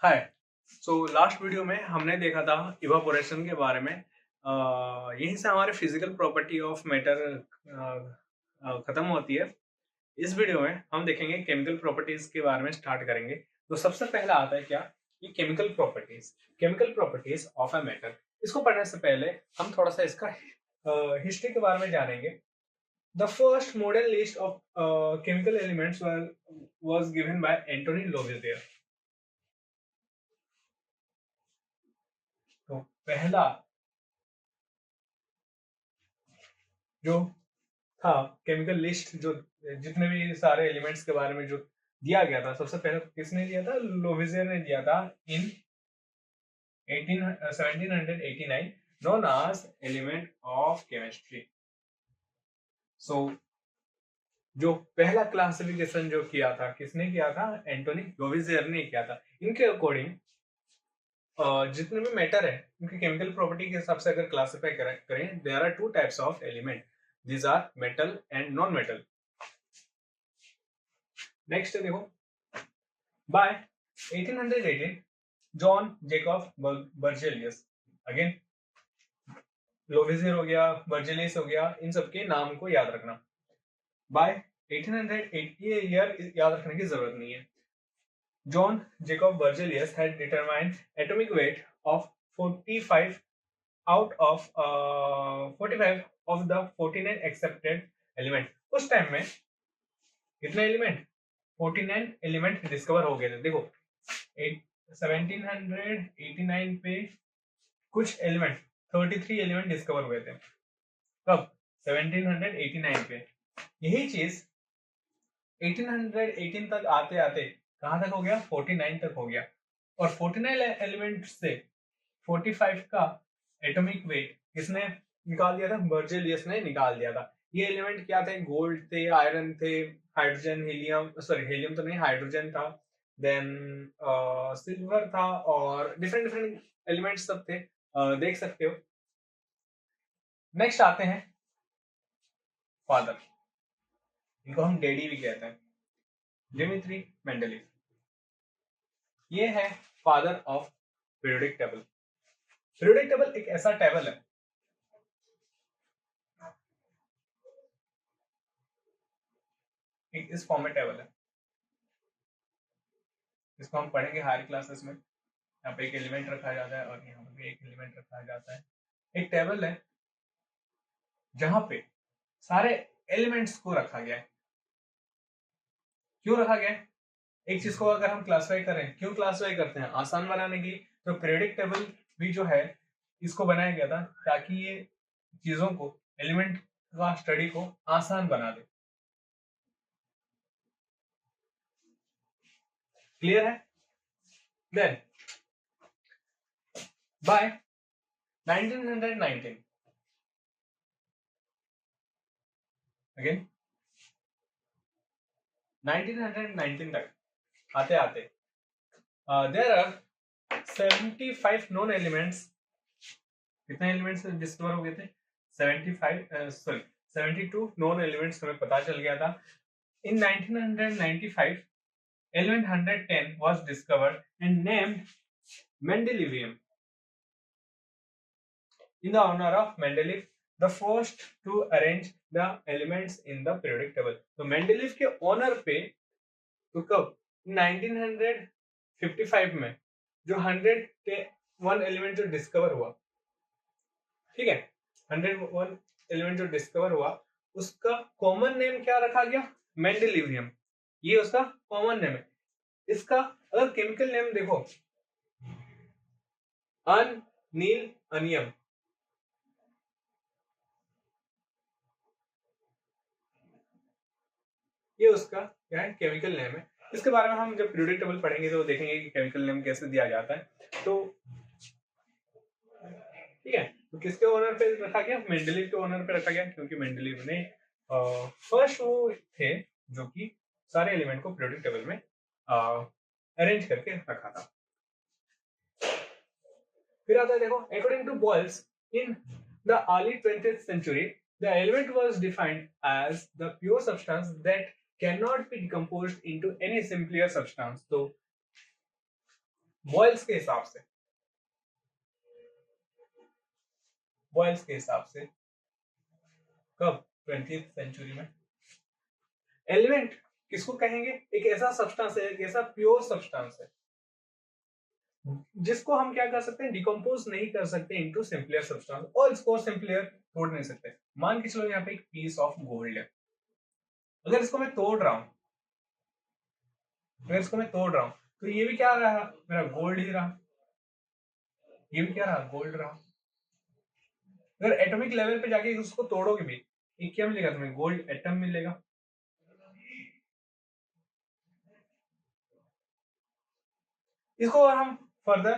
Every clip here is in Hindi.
हाय। लास्ट वीडियो में हमने देखा था इवापोरेशन के बारे में। यहीं से हमारे फिजिकल प्रॉपर्टी ऑफ मैटर खत्म होती है। इस वीडियो में हम देखेंगे केमिकल प्रॉपर्टीज के बारे में स्टार्ट करेंगे। तो सबसे पहला आता है क्या, कि chemical properties of a matter. इसको पढ़ने से पहले हम थोड़ा सा इसका हिस्ट्री के बारे में जानेंगे। The first modern list of chemical elements was given by Anthony Lavoisier। तो पहला जो था केमिकल लिस्ट, जो जितने भी सारे एलिमेंट्स के बारे में जो दिया गया था, सबसे पहले किसने दिया था? लोविजियर ने दिया था in 1789, known as element of chemistry. So जो पहला क्लासिफिकेशन जो किया था, किसने किया था? एंटोनी लोविजियर ने किया था। इनके अकॉर्डिंग जितने भी मैटर है उनकी केमिकल प्रॉपर्टी के हिसाब से अगर क्लासिफाई करें, there are two types of element, these are metal and non metal. Next देखो, by 1818 John Jacob Berzelius, again Lavoisier हो गया, बर्जेलियस हो गया, इन सबके नाम को याद रखना। बाय 1880 ये ईयर याद रखने की जरूरत नहीं है। John Jacob Berzelius had determined atomic weight of 45 out of 45 of the 49 accepted element। उस टाइम में कितने एलिमेंट? 49 एलिमेंट डिस्कवर हो गए थे। देखो 1789 पे कुछ एलिमेंट 33 एलिमेंट डिस्कवर हुए थे। कब? 1789 पे। यही चीज 1818 तक आते आते कहां तक हो गया? 49 तक हो गया। और 49 एलिमेंट से 45 का एटॉमिक वेट किसने निकाल दिया था? बर्जेलियस ने निकाल दिया था। ये एलिमेंट क्या थे? गोल्ड थे, आयरन थे, हाइड्रोजन, हीलियम, सॉरी हीलियम तो नहीं, हाइड्रोजन था, देन सिल्वर था, और डिफरेंट डिफरेंट एलिमेंट्स सब थे। देख सकते हो। नेक्स्ट आते हैं फादर, इनको हम डैडी भी कहते हैं, डिमित्री मेंडलीव। ये है father of periodic table. Periodic table एक ऐसा टेबल है, एक इस फॉर्म में टेबल है। इसको हम पढ़ेंगे हायर क्लासेस में। यहाँ पे एक एलिमेंट रखा जाता है और यहाँ पे एक एलिमेंट रखा जाता है। एक टेबल है जहां पे सारे एलिमेंट्स को रखा गया है। क्यों रखा गया है? एक चीज को अगर हम क्लासिफाई करें, क्यों क्लासिफाई करते हैं? आसान बनाने की। तो पीरियोडिक टेबल भी जो है इसको बनाया गया था ताकि ये चीजों को, एलिमेंट का स्टडी को आसान बना दे। क्लियर है? देन बाय 1919 अगेन 1919 तक आते आते देयर आर 75 नॉन एलिमेंट्स। कितने एलिमेंट्स डिस्कवर हो गए थे? 72 नॉन एलिमेंट्स हमें पता चल गया था। इन 1995 element 110 was discovered and named Mendelevium in the honor of Mendeleev, the first to arrange the elements in the periodic table। तो मेंडलीव के ऑनर पे, तो कब? 1955 में जो 101 एलिमेंट जो डिस्कवर हुआ, ठीक है, 101 एलिमेंट जो डिस्कवर हुआ, उसका कॉमन नेम क्या रखा गया? मेंडेलिवियम। ये उसका कॉमन नेम है। इसका अगर केमिकल नेम देखो, अनील अनियम, ये उसका क्या है? केमिकल नेम है। इसके बारे में हम जब पीरियोडिक टेबल पढ़ेंगे तो देखेंगे कि केमिकल नेम कैसे दिया जाता है। तो ठीक है, तो किसके ऑनर पे रखा गया? मेंडलीव के ऑनर पे रखा गया, क्योंकि मेंडलीव ने फर्स्ट वो थे जो कि सारे एलिमेंट को पीरियोडिक टेबल में अरेंज करके रखा था। फिर आता है देखो, according to Boyle's in the early 20th century, the element was defined as the pure substance that cannot be decomposed into any simpler substance। तो बॉयल्स के हिसाब से, बॉयल्स के हिसाब से कब 20th सेंचुरी में। एलिमेंट किसको कहेंगे? एक ऐसा सब्सटेंस है, एक ऐसा प्योर सब्सटेंस है जिसको हम क्या कर सकते हैं, डिकम्पोज नहीं कर सकते इनटू सिंपलर सब्सटेंस, और इसको सिंपलर तोड़ नहीं सकते। मान के चलो यहाँ पे एक पीस ऑफ गोल्ड है, अगर इसको मैं तोड़ रहा हूं, अगर इसको मैं तोड़ रहा हूं तो ये भी क्या रहा, मेरा गोल्ड ही रहा, ये भी क्या रहा, गोल्ड रहा। अगर एटॉमिक लेवल पे जाके उसको तोड़ोगे भी, ये क्या मिलेगा तुम्हें, गोल्ड एटम मिलेगा। इसको हम फर्दर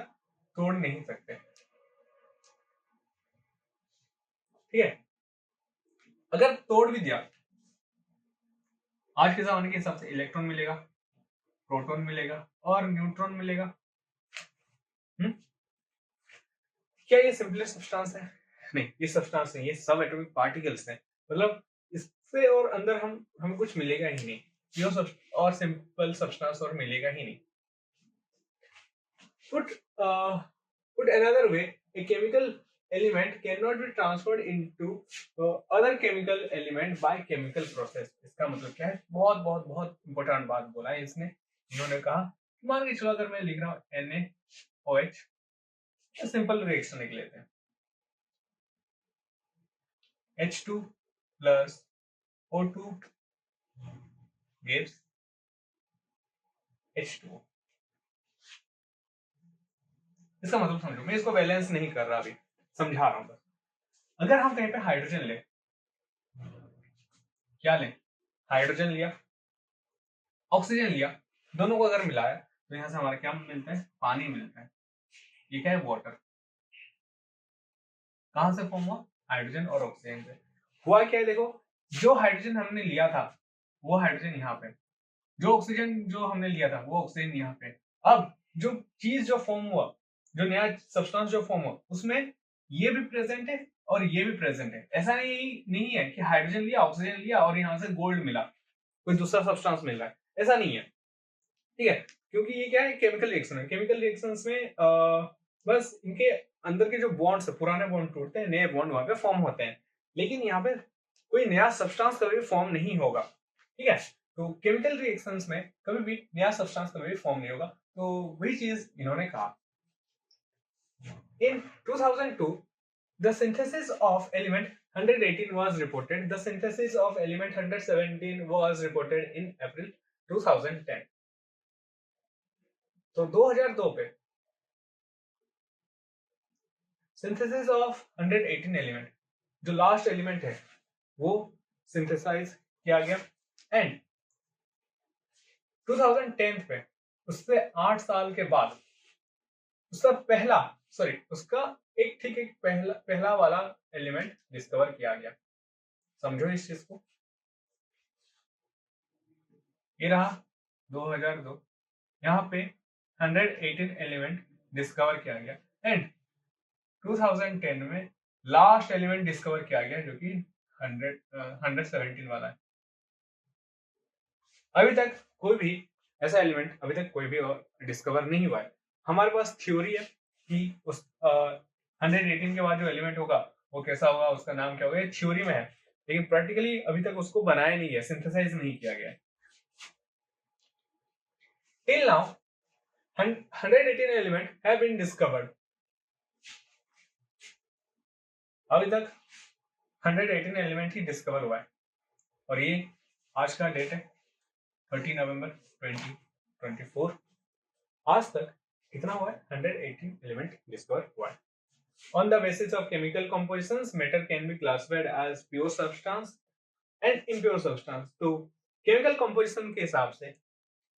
तोड़ नहीं सकते, ठीक है। अगर तोड़ भी दिया, आज के जमाने के हिसाब से इलेक्ट्रॉन मिलेगा, प्रोटॉन मिलेगा और न्यूट्रॉन मिलेगा। क्या ये सिंपलर सब्सटेंस है? नहीं, ये सब्सटेंस नहीं, ये सब एटॉमिक पार्टिकल्स हैं। मतलब इससे और अंदर हमें कुछ मिलेगा ही नहीं, प्योर और सिंपल सब्सटेंस और मिलेगा ही नहीं। Put another way, a chemical element cannot be transferred into other chemical element by chemical process। इसका मतलब क्या है? बहुत बहुत बहुत इंपॉर्टेंट बात बोला है इसने। इन्होंने कहा, मान के चलो अगर मैं लिख रहा हूँ NaOH, सिंपल रिएक्शन लिख लेते हैं, H2 plus O2 gives H2O। इसका मतलब समझो, मैं इसको बैलेंस नहीं कर रहा, अभी समझा रहा हूं बस। अगर हम कहीं पे हाइड्रोजन ले, क्या लें, हाइड्रोजन लिया, ऑक्सीजन लिया, दोनों को अगर मिलाया तो यहां से हमारा क्या मिलता है, पानी मिलता है। ये क्या है, वाटर। कहां से फॉर्म हुआ, हाइड्रोजन और ऑक्सीजन से। हुआ क्या है, देखो, जो हाइड्रोजन हमने लिया था वो हाइड्रोजन यहाँ पे, जो ऑक्सीजन जो हमने लिया था वो ऑक्सीजन यहाँ पे। अब जो चीज जो फॉर्म हुआ, जो नया सब्सटेंस जो फॉर्म हुआ, उसमें ये भी प्रेजेंट है और ये भी प्रेजेंट है। ऐसा नहीं है कि हाइड्रोजन लिया, ऑक्सीजन लिया और यहाँ से गोल्ड मिला, कोई दूसरा सब्सटेंस मिल रहा है, ऐसा नहीं है, ठीक है। क्योंकि ये क्या है, केमिकल रिएक्शन है। केमिकल रिएक्शंस में बस इनके अंदर के जो बॉन्ड्स है, पुराने बॉन्ड टूटते हैं, नए बॉन्ड वहां पे फॉर्म होते हैं, लेकिन यहाँ पे कोई नया सब्सटेंस कभी फॉर्म नहीं होगा, ठीक है। तो केमिकल रिएक्शंस में कभी भी नया सब्सटेंस कभी भी फॉर्म नहीं होगा। तो वही चीज इन्होंने कहा। इन 2002 the synthesis of element 118 was reported, the synthesis of element 117 was reported in April 2010। तो 2002 पे सिंथेसिस ऑफ 118 एलिमेंट, जो लास्ट एलिमेंट है वो सिंथेसाइज किया गया, एंड 2010 पे उससे 8 साल के बाद उसका एक पहला वाला एलिमेंट डिस्कवर किया गया। समझो इस चीज को, ये रहा 2002, यहाँ पे 118 एलिमेंट डिस्कवर किया गया, एंड 2010 में लास्ट एलिमेंट डिस्कवर किया गया जो कि 117 वाला है। अभी तक कोई भी ऐसा एलिमेंट अभी तक कोई भी डिस्कवर नहीं हुआ है। हमारे पास थ्योरी है कि उस 118 के बाद जो एलिमेंट होगा वो कैसा होगा, उसका नाम क्या होगा, ये थ्योरी में है, लेकिन प्रैक्टिकली अभी तक उसको बनाया नहीं है, सिंथेसाइज नहीं किया गया है। Till now 118 element have been discovered. अभी तक 118 एलिमेंट ही डिस्कवर हुआ है, और ये आज का डेट है 30 नवंबर 2024। आज तक कितना हुआ है, 118 एलिमेंट डिस्कवर हुआ है। On the basis of chemical compositions, matter can be classified as pure substance and impure substance। तो केमिकल कंपोजिशन के हिसाब से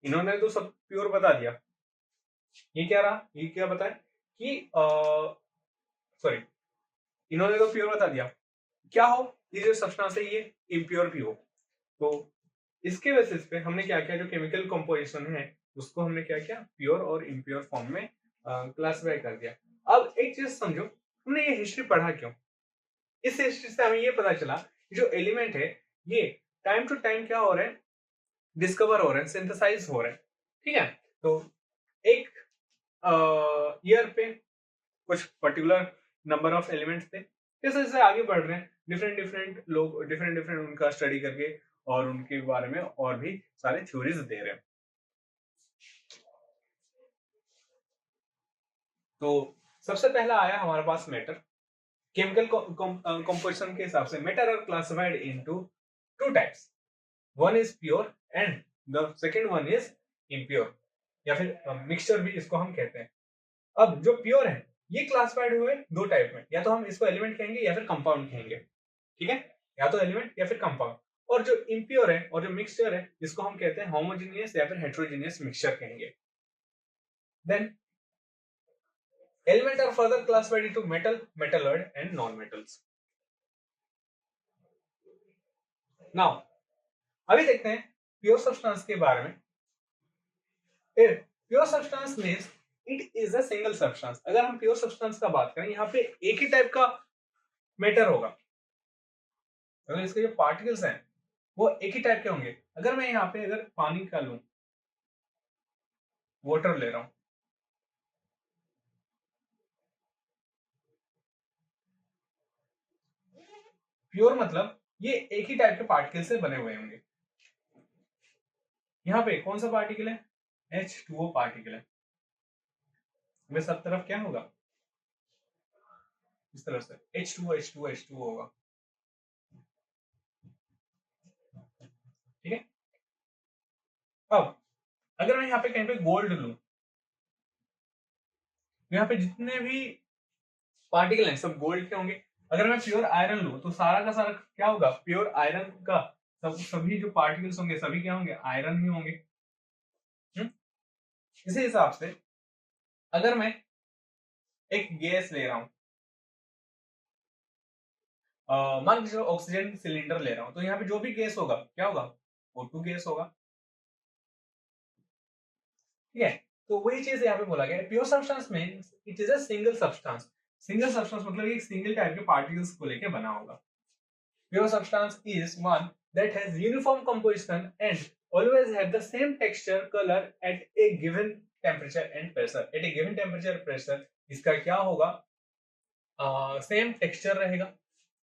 इन्होंने तो सब प्योर बता दिया। ये क्या रहा, ये क्या बताया कि सॉरी, इन्होंने तो प्योर बता दिया, क्या हो, ये जो सब्सटेंस है ये इम्प्योर भी हो। तो इसके बेसिस पे हमने क्या किया, जो केमिकल कंपोजिशन है उसको हमने क्या किया, प्योर और इम्प्योर फॉर्म में क्लासिफाई कर दिया। अब एक चीज समझो, हमने ये हिस्ट्री पढ़ा क्यों? इस हिस्ट्री से हमें ये पता चला कि जो एलिमेंट है ये टाइम टू टाइम क्या हो रहे हैं, डिस्कवर हो रहे हैं, सिंथेसाइज हो रहे हैं, ठीक है। तो एक ईयर पे कुछ पर्टिकुलर नंबर ऑफ एलिमेंट्स थे। जैसे जैसे आगे बढ़ रहे हैं डिफरेंट लोग डिफरेंट उनका स्टडी करके और उनके बारे में और भी सारे थ्योरीज दे रहे हैं। तो सबसे पहला आया हमारे पास मैटर। केमिकल कंपोजिशन के हिसाब से matter are classified into two types, one is pure and the second one is impure, या फिर मिक्सचर भी इसको हम कहते हैं। अब जो प्योर है ये क्लासिफाइड हुए दो टाइप में, या तो हम इसको एलिमेंट कहेंगे या फिर कंपाउंड कहेंगे, ठीक है, या तो एलिमेंट या फिर कंपाउंड। और जो इम्प्योर है और जो मिक्सचर है इसको हम कहते हैं होमोजेनियस या फिर हेट्रोजेनियस मिक्सचर कहेंगे। Then element are further classified into metal, metalloid and non metals. Now अभी देखते हैं प्योर सब्सटेंस के बारे में। Pure substance means it is a single substance. अगर हम प्योर सब्सटेंस का बात करें, यहाँ पे एक ही टाइप का मैटर होगा, अगर इसके जो पार्टिकल्स हैं वो एक ही टाइप के होंगे। अगर मैं यहाँ पे अगर पानी का लूं, वाटर ले रहा हूं, प्योर मतलब ये एक ही टाइप के पार्टिकल से बने हुए होंगे। यहाँ पे कौन सा पार्टिकल है? H2O पार्टिकल है। वे सब तरफ क्या होगा? इस तरफ से H2O होगा, ठीक है। अब अगर मैं यहाँ पे कहीं पे गोल्ड लूं, यहाँ पे जितने भी पार्टिकल हैं सब गोल्ड के होंगे। अगर मैं प्योर आयरन लूं तो सारा का सारा क्या होगा? प्योर आयरन का सभी जो पार्टिकल्स होंगे सभी क्या होंगे? आयरन ही होंगे। इसी हिसाब से अगर मैं एक गैस ले रहा हूं, मान लीजिए ऑक्सीजन सिलेंडर ले रहा हूं, तो यहाँ पे जो भी गैस होगा क्या होगा? O2 गैस होगा, ठीक है। तो वही चीज यहाँ पे बोला गया है, pure substance means it is a single substance. Single substance मतलब एक सिंगल टाइप के पार्टिकल्स को लेके बना होगा। Pure substance is one that has uniform composition and always have the same texture, color at a given temperature and pressure. At a given temperature pressure इसका क्या होगा? सेम टेक्सचर रहेगा,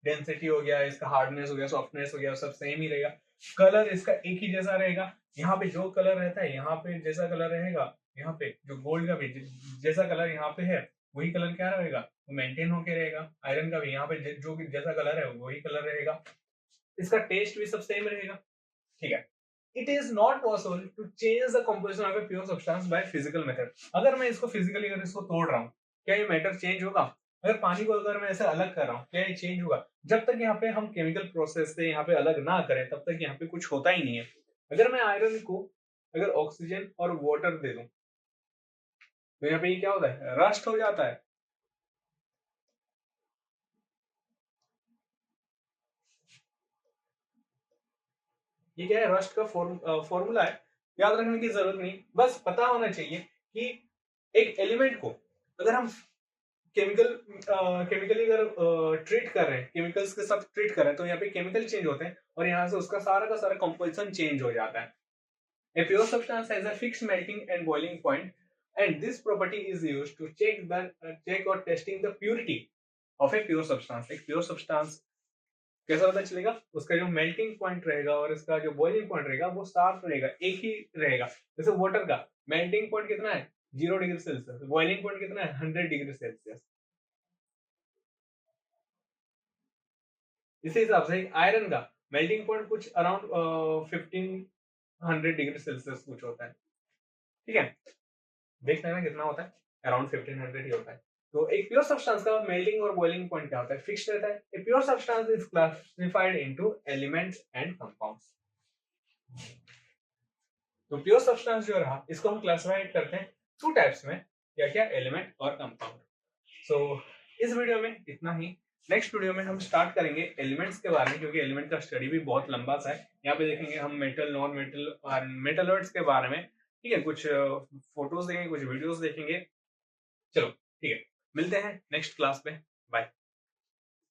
डेंसिटी हो गया, इसका हार्डनेस हो गया, सॉफ्टनेस हो गया, सब सेम ही रहेगा। कलर इसका एक ही जैसा रहेगा। यहाँ पे जो कलर रहता है यहाँ पे जैसा कलर रहेगा, यहाँ पे जो गोल्ड का भी जैसा कलर यहाँ पे है वही कलर क्या रहेगा? वो मेंटेन होके रहेगा। आयरन का भी यहाँ पे जो जैसा कलर है वही कलर रहेगा। इसका टेस्ट भी सब सेम रहेगा, ठीक है। It is not possible to change the composition of a pure substance by physical method. अगर मैं इसको फिजिकली अगर इसको तोड़ रहा हूँ, क्या ये मैटर चेंज होगा? अगर पानी को अगर मैं ऐसे अलग कर रहा हूँ, क्या ये चेंज होगा? जब तक यहाँ पे हम केमिकल प्रोसेस से यहाँ पे अलग ना करें तब तक यहाँ पे कुछ होता ही नहीं है। अगर मैं आयरन को अगर ऑक्सीजन और वाटर दे दूं तो यहाँ पे ये क्या होता है? रस्ट हो जाता है। ये क्या है? रस्ट का फॉर्मूला है, याद रखने की जरूरत नहीं, बस पता होना चाहिए कि एक एलिमेंट को अगर हम केमिकली अगर ट्रीट कर रहे हैं, केमिकल्स के साथ ट्रीट कर रहे हैं, तो यहाँ पे केमिकल चेंज होते हैं और यहाँ से उसका सारा का सारा कंपोजिशन चेंज हो जाता है। A pure substance has a fixed melting and boiling point, and this property is used to check or testing the purity of a pure substance. एक pure substance कैसा पता चलेगा? उसका जो मेल्टिंग पॉइंट रहेगा और इसका जो बॉइलिंग पॉइंट रहेगा वो साफ रहेगा, एक ही रहेगा। जैसे वाटर का मेल्टिंग पॉइंट कितना है? 0 डिग्री सेल्सियस। बॉइलिंग पॉइंट कितना है? 100 डिग्री सेल्सियस। इसी हिसाब से आयरन का मेल्टिंग पॉइंट कुछ अराउंड 1500 डिग्री सेल्सियस कुछ होता है, ठीक है। देख लेना कितना होता है, अराउंड 1500 ही होता है। तो एक प्योर सब्सटेंस का मेल्टिंग और बॉइलिंग पॉइंट क्या होता है? फिक्स्ड रहता है। ए pure substance is classified into elements and compounds. तो प्योर सब्सटेंस जो रहा इसको हम क्लासिफाइड करते हैं टू टाइप्स में, क्या क्या? एलिमेंट और कंपाउंड। सो इस वीडियो में इतना ही। नेक्स्ट वीडियो में हम स्टार्ट करेंगे एलिमेंट्स के बारे में, क्योंकि एलिमेंट का स्टडी भी बहुत लंबा सा है। यहाँ पे देखेंगे हम मेटल, नॉन मेटल और मेटलॉइड्स के बारे में, ठीक है। कुछ फोटोज देखेंगे, कुछ वीडियोस देखेंगे। चलो ठीक है, मिलते हैं नेक्स्ट क्लास में। बाय।